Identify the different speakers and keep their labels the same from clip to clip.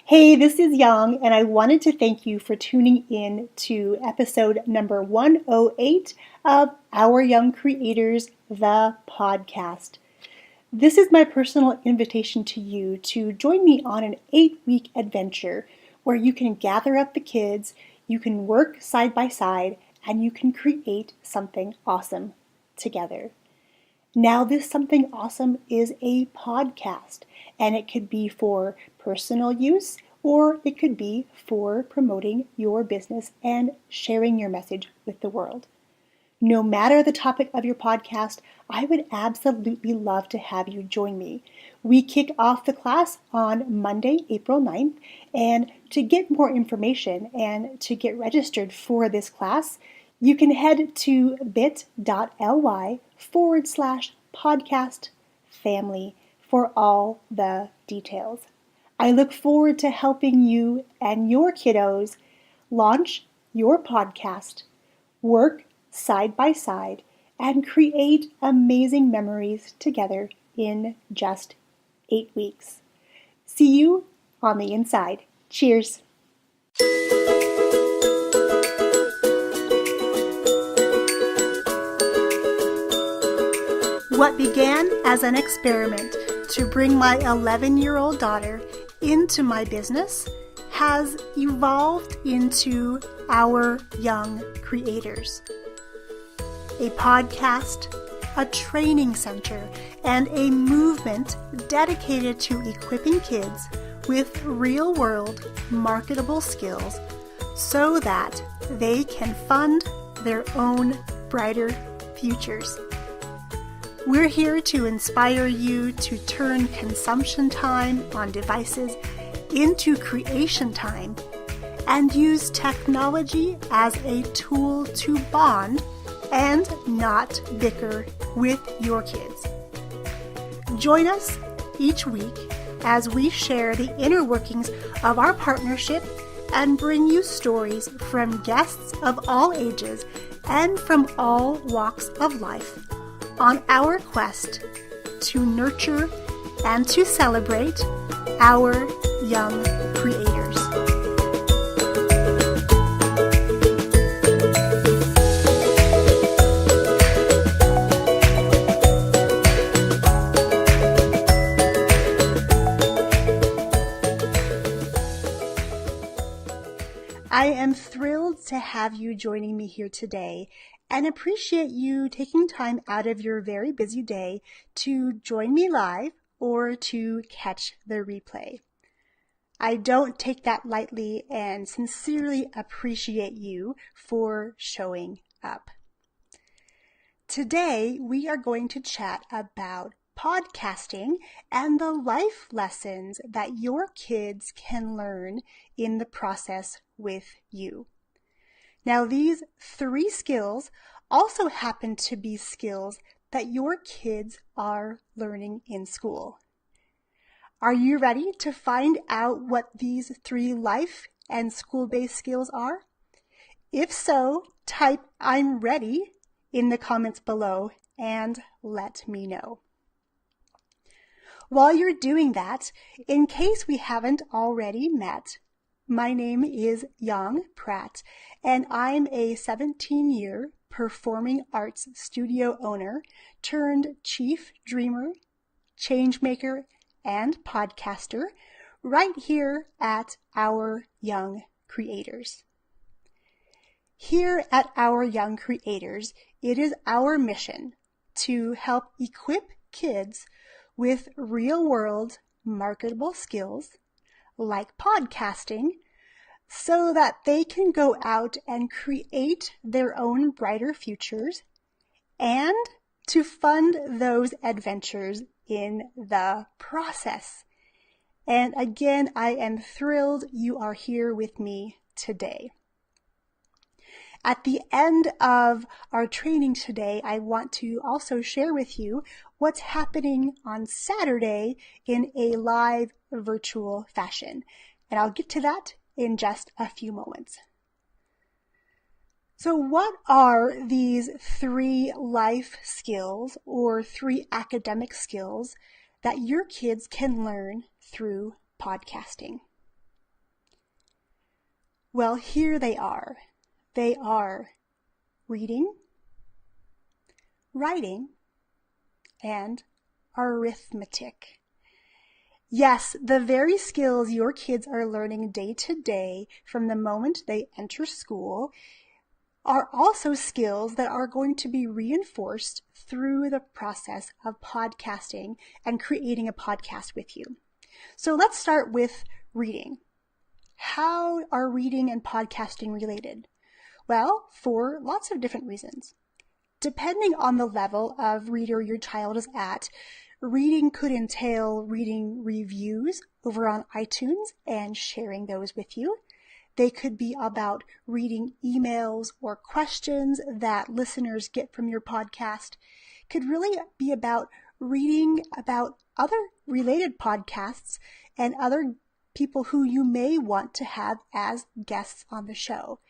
Speaker 1: Hey, this is Yang, and I wanted to thank you for tuning in to episode number 108 of Our Young Creators, the podcast. This is my personal invitation to you to join me on an 8-week adventure where you can gather up the kids, you can work side by side, and you can create something awesome together. Now, this something awesome is a podcast, and it could be for personal use or it could be for promoting your business and sharing your message with the world. No matter the topic of your podcast, I would absolutely love to have you join me. We kick off the class on Monday, April 9th, and to get more information and to get registered for this class, you can head to bit.ly/podcast family for all the details. I look forward to helping you and your kiddos launch your podcast, work side by side, and create amazing memories together in just 8 weeks. See you on the inside. Cheers. What began as an experiment to bring my 11-year-old daughter into my business has evolved into Our Young Creators. A podcast, a training center, and a movement dedicated to equipping kids with real-world marketable skills so that they can fund their own brighter futures. We're here to inspire you to turn consumption time on devices into creation time and use technology as a tool to bond and not bicker with your kids. Join us each week as we share the inner workings of our partnership and bring you stories from guests of all ages and from all walks of life on our quest to nurture and to celebrate our young creators. I am thrilled to have you joining me here today and appreciate you taking time out of your very busy day to join me live or to catch the replay. I don't take that lightly and sincerely appreciate you for showing up. Today, we are going to chat about podcasting and the life lessons that your kids can learn in the process with you. Now, these 3 skills also happen to be skills that your kids are learning in school. Are you ready to find out what these 3 life and school-based skills are? If so, type "I'm ready" in the comments below and let me know. While you're doing that, in case we haven't already met, my name is Yang Pratt, and I'm a 17-year performing arts studio owner turned chief dreamer, changemaker, and podcaster right here at Our Young Creators. Here at Our Young Creators, it is our mission to help equip kids with real-world marketable skills like podcasting so that they can go out and create their own brighter futures and to fund those adventures in the process. And again, I am thrilled you are here with me today. At the end of our training today, I want to also share with you what's happening on Saturday in a live virtual fashion. And I'll get to that in just a few moments. So what are these 3 life skills or 3 academic skills that your kids can learn through podcasting? Well, here they are. They are reading, writing, and arithmetic. Yes, the very skills your kids are learning day to day from the moment they enter school are also skills that are going to be reinforced through the process of podcasting and creating a podcast with you. So let's start with reading. How are reading and podcasting related? Well, for lots of different reasons. Depending on the level of reader your child is at, reading could entail reading reviews over on iTunes and sharing those with you. They could be about reading emails or questions that listeners get from your podcast. Could really be about reading about other related podcasts and other people who you may want to have as guests on the show.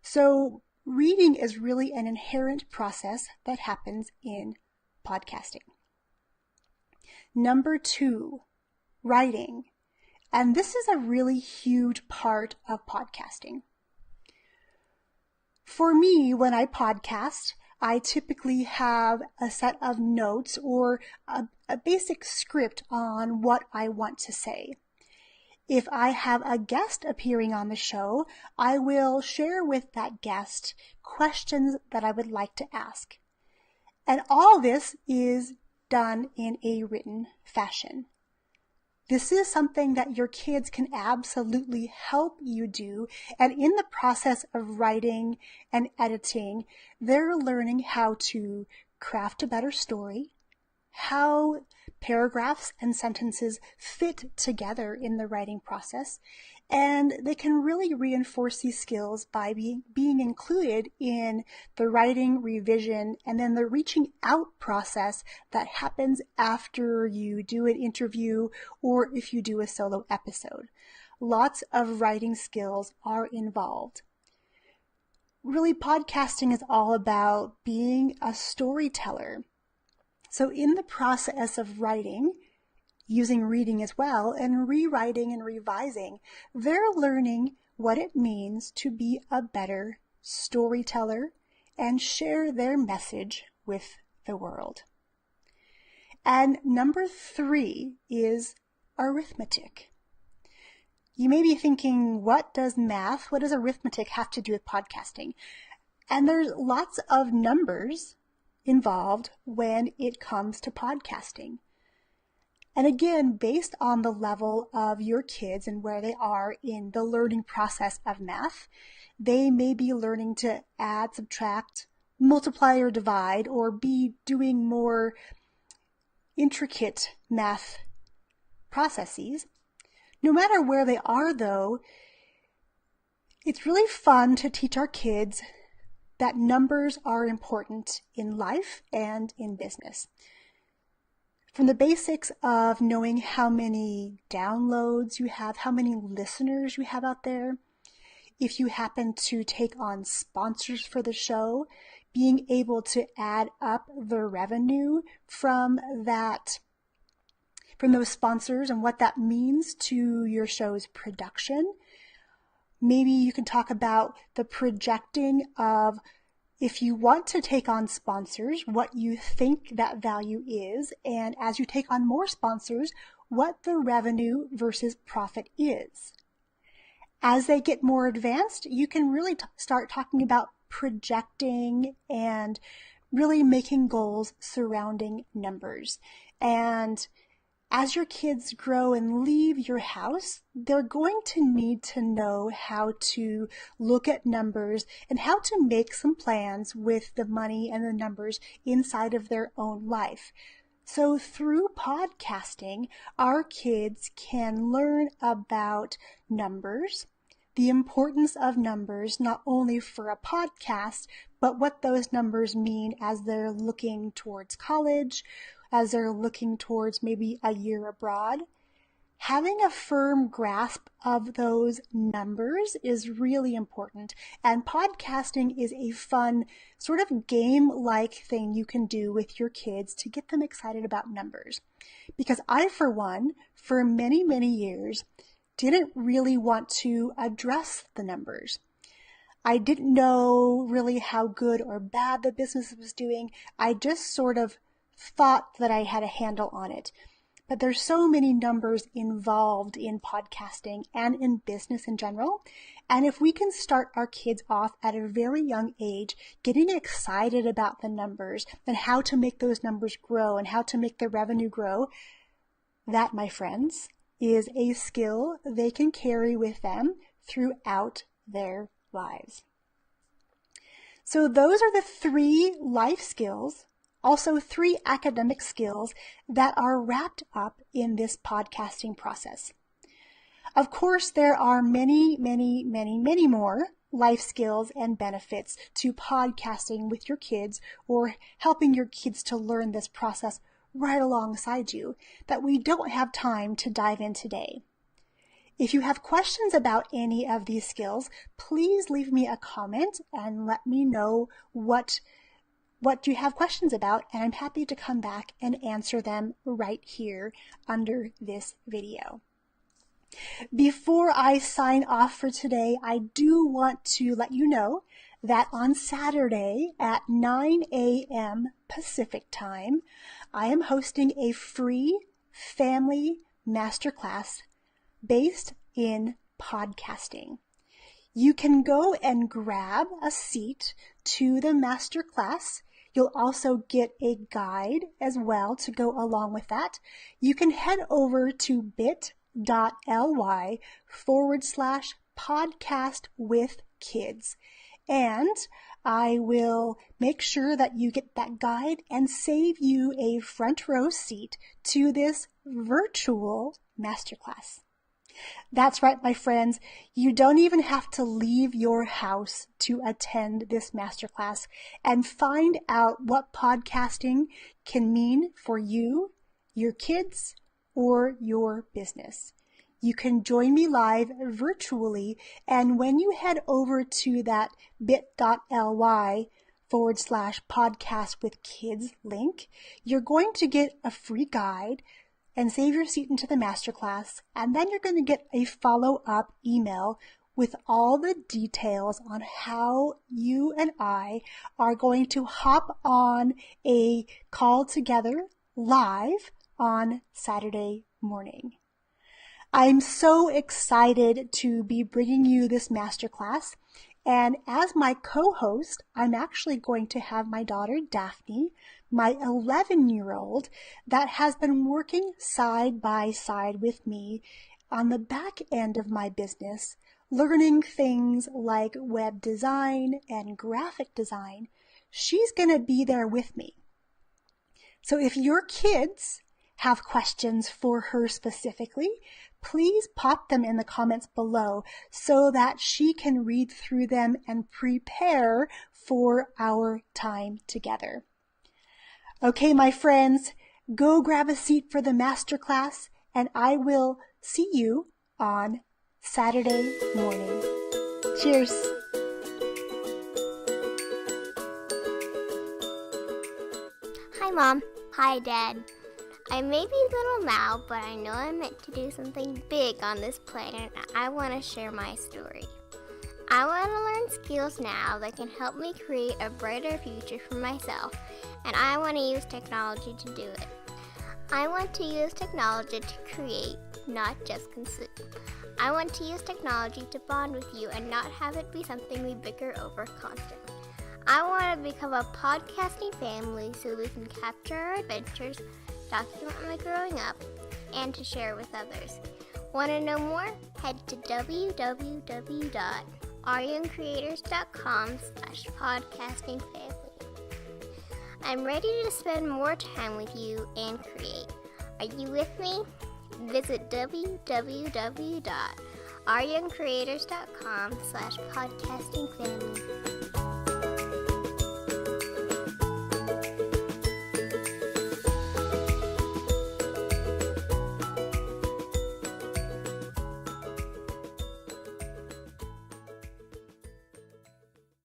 Speaker 1: So reading is really an inherent process that happens in podcasting. Number 2, writing. And this is a really huge part of podcasting. For me, when I podcast, I typically have a set of notes or a basic script on what I want to say. If I have a guest appearing on the show, I will share with that guest questions that I would like to ask. And all this is done in a written fashion. This is something that your kids can absolutely help you do, and in the process of writing and editing, they're learning how to craft a better story, how paragraphs and sentences fit together in the writing process, and they can really reinforce these skills by being included in the writing, revision, and then the reaching out process that happens after you do an interview or if you do a solo episode. Lots of writing skills are involved. Really, podcasting is all about being a storyteller. So in the process of writing, using reading as well, and rewriting and revising, they're learning what it means to be a better storyteller and share their message with the world. And number 3 is arithmetic. You may be thinking, what does arithmetic have to do with podcasting? And there's lots of numbers involved when it comes to podcasting. And again, based on the level of your kids and where they are in the learning process of math, they may be learning to add, subtract, multiply or divide, or be doing more intricate math processes. No matter where they are, though, it's really fun to teach our kids that numbers are important in life and in business. From the basics of knowing how many downloads you have, how many listeners you have out there, if you happen to take on sponsors for the show, being able to add up the revenue from those sponsors and what that means to your show's production. Maybe you can talk about the projecting of, if you want to take on sponsors, what you think that value is, and as you take on more sponsors, what the revenue versus profit is. As they get more advanced, you can really start talking about projecting and really making goals surrounding numbers. And as your kids grow and leave your house, they're going to need to know how to look at numbers and how to make some plans with the money and the numbers inside of their own life. So through podcasting, our kids can learn about numbers, the importance of numbers, not only for a podcast, but what those numbers mean as they're looking towards college, as they're looking towards maybe a year abroad. Having a firm grasp of those numbers is really important, and podcasting is a fun sort of game-like thing you can do with your kids to get them excited about numbers. Because I, for one, for many, many years, didn't really want to address the numbers. I didn't know really how good or bad the business was doing. I just sort of thought that I had a handle on it. But there's so many numbers involved in podcasting and in business in general. And if we can start our kids off at a very young age, getting excited about the numbers and how to make those numbers grow and how to make the revenue grow, that, my friends, is a skill they can carry with them throughout their lives. So those are the 3 life skills, also 3 academic skills that are wrapped up in this podcasting process. Of course, there are many, many, many, many more life skills and benefits to podcasting with your kids or helping your kids to learn this process right alongside you that we don't have time to dive in today. If you have questions about any of these skills, please leave me a comment and let me know what you have questions about, and I'm happy to come back and answer them right here under this video. Before I sign off for today, I do want to let you know that on Saturday at 9 a.m. Pacific time, I am hosting a free family masterclass based in podcasting. You can go and grab a seat to the masterclass. You'll also get a guide as well to go along with that. You can head over to bit.ly/podcast-with-kids. And I will make sure that you get that guide and save you a front row seat to this virtual masterclass. That's right, my friends. You don't even have to leave your house to attend this masterclass and find out what podcasting can mean for you, your kids, or your business. You can join me live virtually, and when you head over to that bit.ly/podcast-with-kids link, you're going to get a free guide and save your seat into the masterclass, and then you're going to get a follow-up email with all the details on how you and I are going to hop on a call together live on Saturday morning. I'm so excited to be bringing you this masterclass, and as my co-host, I'm actually going to have my daughter Daphne, my 11-year-old, that has been working side by side with me on the back end of my business, learning things like web design and graphic design. She's going to be there with me. So if your kids have questions for her specifically, please pop them in the comments below so that she can read through them and prepare for our time together. Okay, my friends, go grab a seat for the masterclass, and I will see you on Saturday morning. Cheers.
Speaker 2: Hi, Mom. Hi, Dad. I may be little now, but I know I'm meant to do something big on this planet, and I want to share my story. I want to learn skills now that can help me create a brighter future for myself, and I want to use technology to do it. I want to use technology to create, not just consume. I want to use technology to bond with you and not have it be something we bicker over constantly. I want to become a podcasting family so we can capture our adventures, document my growing up, and to share with others. Want to know more? Head to www.ouryoungcreators.com/podcastingfamily. I'm ready to spend more time with you and create. Are you with me? Visit www.ouryoungcreators.com/podcastingfamily.